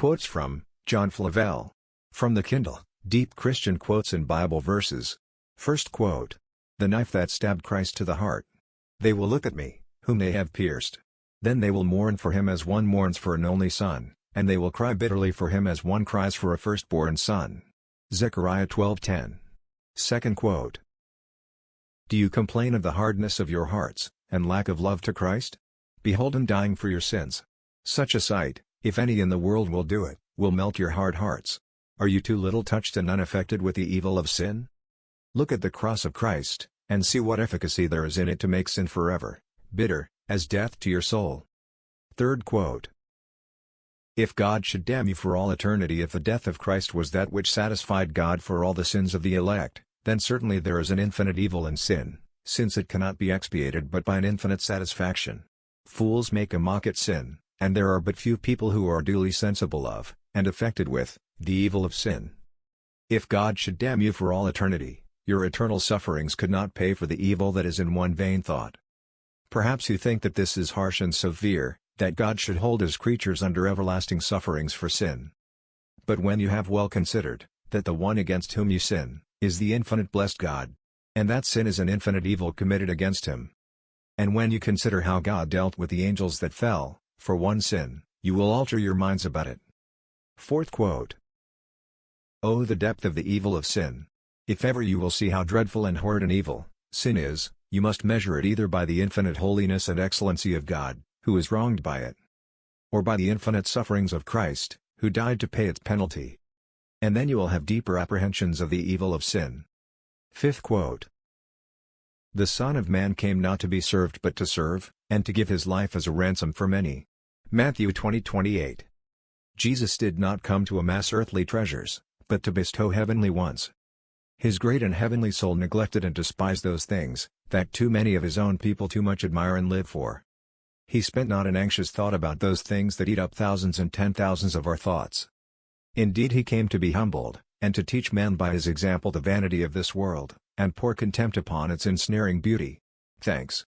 Quotes from John Flavel. From the Kindle, Deep Christian Quotes and Bible Verses. First quote. The knife that stabbed Christ to the heart. They will look at me, whom they have pierced. Then they will mourn for him as one mourns for an only son, and they will cry bitterly for him as one cries for a firstborn son. Zechariah 12:10. Second quote. Do you complain of the hardness of your hearts, and lack of love to Christ? Behold him dying for your sins. Such a sight, if any in the world will do it, will melt your hard hearts. Are you too little touched and unaffected with the evil of sin? Look at the cross of Christ, and see what efficacy there is in it to make sin forever bitter, as death to your soul. Third quote. If God should damn you for all eternity, if the death of Christ was that which satisfied God for all the sins of the elect, then certainly there is an infinite evil in sin, since it cannot be expiated but by an infinite satisfaction. Fools make a mock at sin, and there are but few people who are duly sensible of, and affected with, the evil of sin. If God should damn you for all eternity, your eternal sufferings could not pay for the evil that is in one vain thought. Perhaps you think that this is harsh and severe, that God should hold his creatures under everlasting sufferings for sin. But when you have well considered, that the one against whom you sin, is the infinite blessed God, and that sin is an infinite evil committed against him. And when you consider how God dealt with the angels that fell, for one sin, you will alter your minds about it. Fourth quote. Oh, the depth of the evil of sin! If ever you will see how dreadful and horrid an evil sin is, you must measure it either by the infinite holiness and excellency of God, who is wronged by it, or by the infinite sufferings of Christ, who died to pay its penalty. And then you will have deeper apprehensions of the evil of sin. Fifth quote. The Son of Man came not to be served but to serve, and to give his life as a ransom for many. Matthew 20:28. Jesus did not come to amass earthly treasures, but to bestow heavenly ones. His great and heavenly soul neglected and despised those things that too many of his own people too much admire and live for. He spent not an anxious thought about those things that eat up thousands and 10,000s of our thoughts. Indeed, he came to be humbled, and to teach men by his example the vanity of this world, and pour contempt upon its ensnaring beauty. Thanks